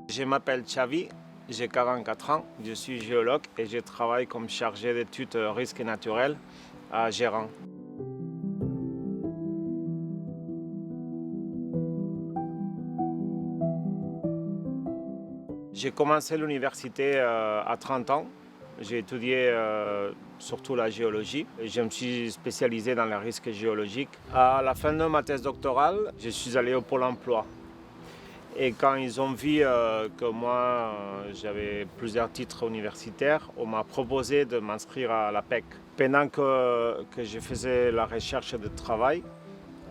Je m'appelle Xavi, j'ai 44 ans, je suis géologue et je travaille comme chargé d'études risques naturels à Gérant. J'ai commencé l'université à 30 ans. J'ai étudié surtout la géologie. Je me suis spécialisé dans les risques géologiques. À la fin de ma thèse doctorale, je suis allé au Pôle emploi. Et quand ils ont vu que moi, j'avais plusieurs titres universitaires, on m'a proposé de m'inscrire à l'APEC. Pendant que je faisais la recherche de travail,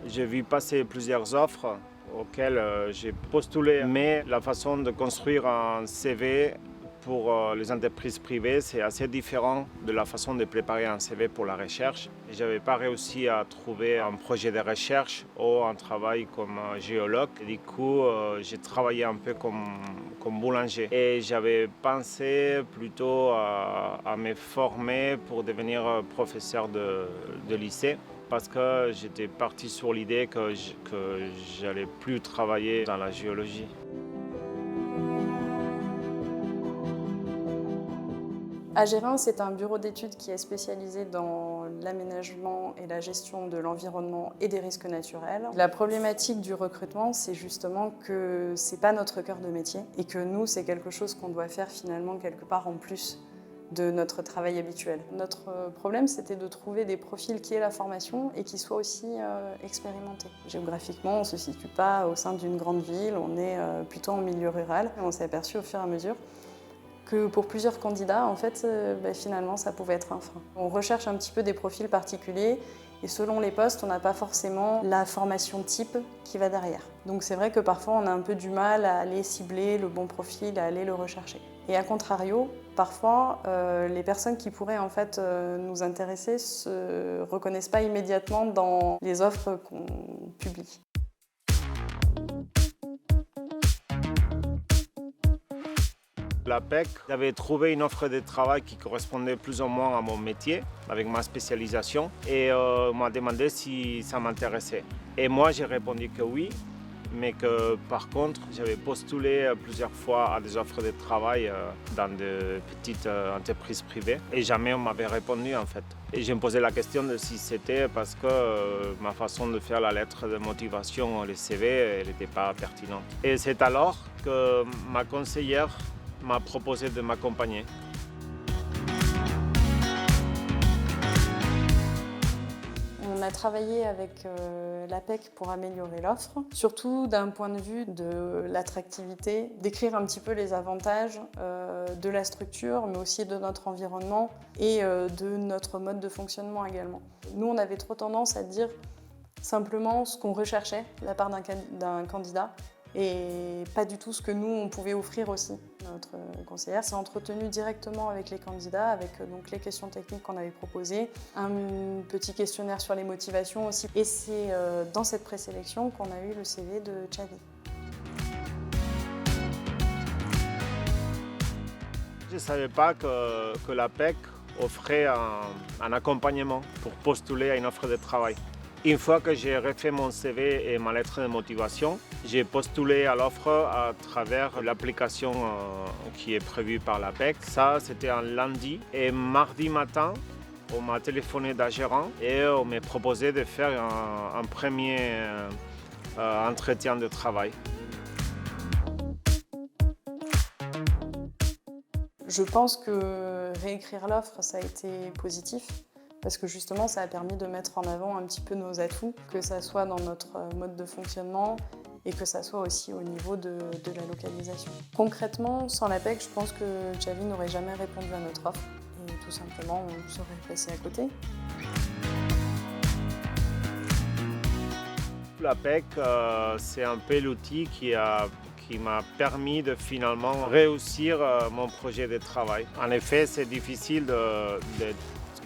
j'ai vu passer plusieurs offres auxquelles j'ai postulé. Mais la façon de construire un CV pour les entreprises privées, c'est assez différent de la façon de préparer un CV pour la recherche. Je n'avais pas réussi à trouver un projet de recherche ou un travail comme géologue. Et du coup, j'ai travaillé un peu comme boulanger. Et j'avais pensé plutôt à me former pour devenir professeur de lycée. Parce que j'étais parti sur l'idée que j'allais plus travailler dans la géologie. Agérin, c'est un bureau d'études qui est spécialisé dans l'aménagement et la gestion de l'environnement et des risques naturels. La problématique du recrutement, c'est justement que c'est pas notre cœur de métier et que nous, c'est quelque chose qu'on doit faire finalement quelque part en plus de notre travail habituel. Notre problème, c'était de trouver des profils qui aient la formation et qui soient aussi expérimentés. Géographiquement, on ne se situe pas au sein d'une grande ville, on est plutôt en milieu rural. On s'est aperçu au fur et à mesure que pour plusieurs candidats, en fait, finalement, ça pouvait être un frein. On recherche un petit peu des profils particuliers et selon les postes, on n'a pas forcément la formation type qui va derrière. Donc c'est vrai que parfois, on a un peu du mal à aller cibler le bon profil, à aller le rechercher. Et à contrario, parfois, les personnes qui pourraient en fait nous intéresser ne se reconnaissent pas immédiatement dans les offres qu'on publie. L'APEC, j'avais trouvé une offre de travail qui correspondait plus ou moins à mon métier, avec ma spécialisation, et m'a demandé si ça m'intéressait. Et moi, j'ai répondu que oui, mais que par contre, j'avais postulé plusieurs fois à des offres de travail dans de petites entreprises privées, et jamais on m'avait répondu en fait. Et je me posais la question de si c'était parce que ma façon de faire la lettre de motivation, le CV, elle n'était pas pertinente. Et c'est alors que ma conseillère m'a proposé de m'accompagner. On a travaillé avec l'APEC pour améliorer l'offre, surtout d'un point de vue de l'attractivité, d'écrire un petit peu les avantages de la structure, mais aussi de notre environnement et de notre mode de fonctionnement également. Nous, on avait trop tendance à dire simplement ce qu'on recherchait de la part d'un candidat, et pas du tout ce que nous, on pouvait offrir aussi. Notre conseillère s'est entretenue directement avec les candidats, avec donc, les questions techniques qu'on avait proposées, un petit questionnaire sur les motivations aussi. Et c'est dans cette présélection qu'on a eu le CV de Xavi. Je ne savais pas que l'APEC offrait un accompagnement pour postuler à une offre de travail. Une fois que j'ai refait mon CV et ma lettre de motivation, j'ai postulé à l'offre à travers l'application qui est prévue par l'APEC. Ça, c'était un lundi. Et mardi matin, on m'a téléphoné d'Agéran et on m'a proposé de faire un premier entretien de travail. Je pense que réécrire l'offre, ça a été positif. Parce que justement, ça a permis de mettre en avant un petit peu nos atouts, que ça soit dans notre mode de fonctionnement et que ça soit aussi au niveau de la localisation. Concrètement, sans l'APEC, je pense que Xavi n'aurait jamais répondu à notre offre. Et tout simplement, on serait passé à côté. L'APEC, c'est un peu l'outil qui m'a permis de finalement réussir mon projet de travail. En effet, c'est difficile de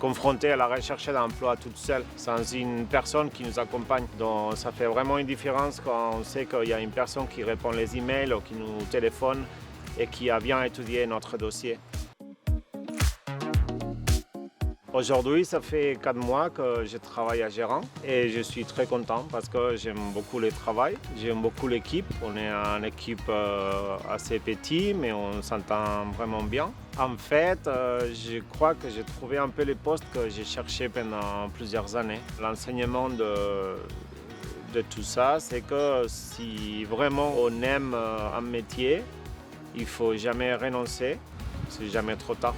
confronté à la recherche d'emploi toute seule, sans une personne qui nous accompagne. Donc ça fait vraiment une différence quand on sait qu'il y a une personne qui répond les emails ou qui nous téléphone et qui a bien étudié notre dossier. Aujourd'hui, ça fait 4 mois que je travaille à Gérant et je suis très content parce que j'aime beaucoup le travail, j'aime beaucoup l'équipe. On est une équipe assez petite, mais on s'entend vraiment bien. En fait, je crois que j'ai trouvé un peu le poste que j'ai cherché pendant plusieurs années. L'enseignement de tout ça, c'est que si vraiment on aime un métier, il ne faut jamais renoncer, c'est jamais trop tard.